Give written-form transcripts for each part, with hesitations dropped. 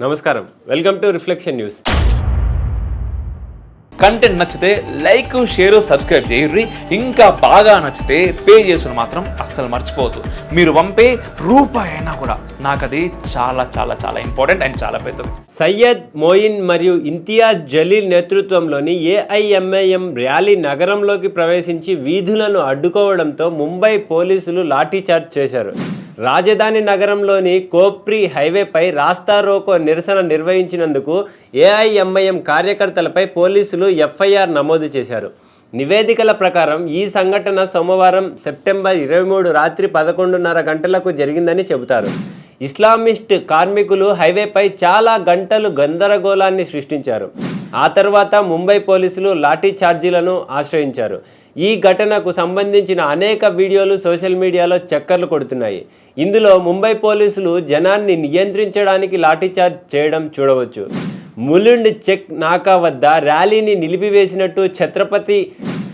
నమస్కారం, welcome to reflection news. Content నచ్చితే like, share, subscribe చేయర్రి. ఇంకా బాగా నచ్చితే పే చేసుకుని మాత్రం అస్సలు మర్చిపోవద్దు. మీరు పంపే రూపాయి అయినా కూడా నాకు అది చాలా చాలా చాలా ఇంపార్టెంట్ అండ్ చాలా పెద్దది. సయ్యద్ మోయిన్ మరియు ఇంతియాజ్ జలీల్ నేతృత్వంలోని ఏఐఎంఐఎం ర్యాలీ నగరంలోకి ప్రవేశించి వీధులను అడ్డుకోవడంతో ముంబై పోలీసులు లాఠీచార్జ్ చేశారు. రాజధాని నగరంలోని కోప్రి హైవేపై రాస్తా రోకో నిరసన నిర్వహించినందుకు ఏఐఎంఐఎం కార్యకర్తలపై పోలీసులు ఎఫ్ఐఆర్ నమోదు చేశారు. నివేదికల ప్రకారం ఈ సంఘటన సోమవారం సెప్టెంబర్ 23 రాత్రి 11:30 గంటలకు జరిగిందని చెబుతారు. ఇస్లామిస్ట్ కార్మికులు హైవేపై చాలా గంటలు గందరగోళాన్ని సృష్టించారు. ఆ తర్వాత ముంబై పోలీసులు లాఠీ ఛార్జీలను ఆశ్రయించారు. ఈ ఘటనకు సంబంధించిన అనేక వీడియోలు సోషల్ మీడియాలో చక్కర్లు కొడుతున్నాయి. ఇందులో ముంబై పోలీసులు జనాన్ని నియంత్రించడానికి లాఠీచార్జ్ చేయడం చూడవచ్చు. ములుండ్ చెక్ నాకా వద్ద ర్యాలీని నిలిపివేసినట్టు ఛత్రపతి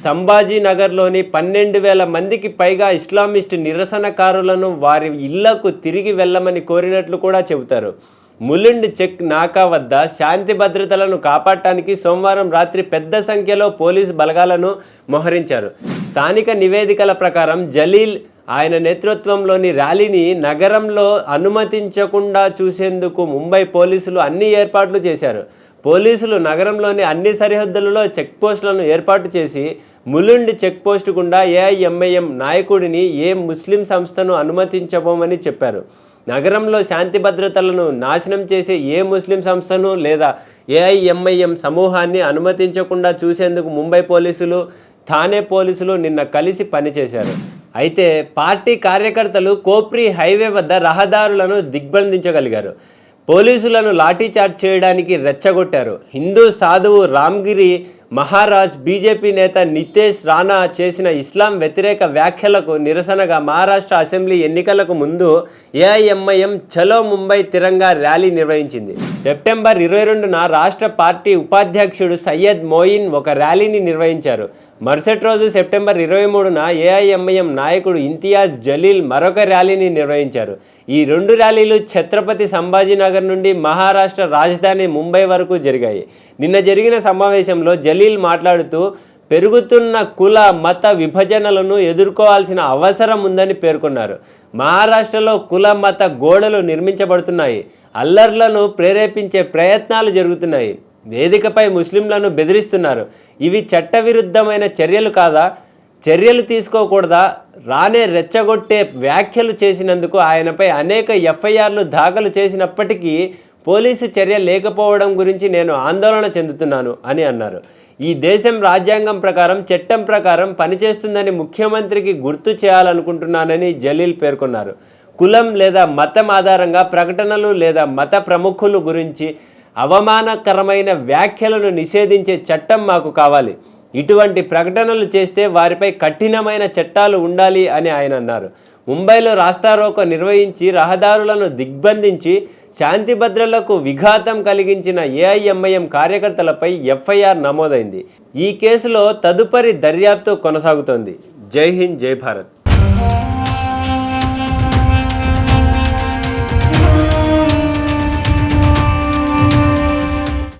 సంభాజీనగర్లోని 12,000 మందికి పైగా ఇస్లామిస్ట్ నిరసనకారులను వారి ఇళ్లకు తిరిగి వెళ్ళమని కోరినట్లు కూడా చెబుతారు. ములుండ్ చెక్ నాకా వద్ద శాంతి భద్రతలను కాపాడటానికి సోమవారం రాత్రి పెద్ద సంఖ్యలో పోలీసు బలగాలను మోహరించారు. స్థానిక నివేదికల ప్రకారం జలీల్ ఆయన నేతృత్వంలోని ర్యాలీని నగరంలో అనుమతించకుండా చూసేందుకు ముంబై పోలీసులు అన్ని ఏర్పాట్లు చేశారు. పోలీసులు నగరంలోని అన్ని సరిహద్దులలో చెక్పోస్టులను ఏర్పాటు చేసి ములుండ్ చెక్పోస్టు గుండా ఏఐఎంఐఎం నాయకుడిని ఏ ముస్లిం సంస్థను అనుమతించబోమని చెప్పారు. నగరంలో శాంతి భద్రతలను నాశనం చేసే ఏ ముస్లిం సంస్థను లేదా ఏఐఎంఐఎం సమూహాన్ని అనుమతించకుండా చూసేందుకు ముంబై పోలీసులు, థానే పోలీసులు నిన్న కలిసి పనిచేశారు. అయితే పార్టీ కార్యకర్తలు కోప్రి హైవే వద్ద రహదారులను దిగ్బంధించగలిగారు. పోలీసులను లాఠీచార్జ్ చేయడానికి రెచ్చగొట్టారు. హిందూ సాధువు రామ్గిరి మహారాజ్, బీజేపీ నేత నితేష్ రాణా చేసిన ఇస్లాం వ్యతిరేక వ్యాఖ్యలకు నిరసనగా మహారాష్ట్ర అసెంబ్లీ ఎన్నికలకు ముందు ఏఐఎంఐఎం చలో ముంబై తిరంగా ర్యాలీ నిర్వహించింది. సెప్టెంబర్ 22న రాష్ట్ర పార్టీ ఉపాధ్యక్షుడు సయ్యద్ మోయిన్ ఒక ర్యాలీని నిర్వహించారు. మరుసటి రోజు సెప్టెంబర్ 23న ఏఐఎంఐఎం నాయకుడు ఇంతియాజ్ జలీల్ మరొక ర్యాలీని నిర్వహించారు. ఈ రెండు ర్యాలీలు ఛత్రపతి సంభాజీనగర్ నుండి మహారాష్ట్ర రాజధాని ముంబై వరకు జరిగాయి. నిన్న జరిగిన సమావేశంలో జలీల్ మాట్లాడుతూ పెరుగుతున్న కుల మత విభజనలను ఎదుర్కోవాల్సిన అవసరం ఉందని పేర్కొన్నారు. మహారాష్ట్రలో కుల మత గోడలు నిర్మించబడుతున్నాయి, అల్లర్లను ప్రేరేపించే ప్రయత్నాలు జరుగుతున్నాయి, వేదికపై ముస్లింలను బెదిరిస్తున్నారు. ఇవి చట్టవిరుద్ధమైన చర్యలు కాదా? చర్యలు తీసుకోకూడదా? రానే రెచ్చగొట్టే వ్యాఖ్యలు చేసినందుకు ఆయనపై అనేక ఎఫ్ఐఆర్లు దాఖలు చేసినప్పటికీ పోలీసు చర్య లేకపోవడం గురించి నేను ఆందోళన చెందుతున్నాను అని అన్నారు. ఈ దేశం రాజ్యాంగం ప్రకారం, చట్టం ప్రకారం పనిచేస్తుందని ముఖ్యమంత్రికి గుర్తు చేయాలనుకుంటున్నానని జలీల్ పేర్కొన్నారు. కులం లేదా మతం ఆధారంగా ప్రకటనలు లేదా మత ప్రముఖుల గురించి అవమానకరమైన వ్యాఖ్యలను నిషేధించే చట్టం మాకు కావాలి. ఇటువంటి ప్రకటనలు చేస్తే వారిపై కఠినమైన చట్టాలు ఉండాలి అని ఆయన అన్నారు. ముంబైలో రాస్తా రోకో నిర్వహించి రహదారులను దిగ్బంధించి శాంతి భద్రతలకు విఘాతం కలిగించిన ఏఐఎంఐఎం కార్యకర్తలపై ఎఫ్ఐఆర్ నమోదైంది. ఈ కేసులో తదుపరి దర్యాప్తు కొనసాగుతోంది. జై హింద్, జై భారత్.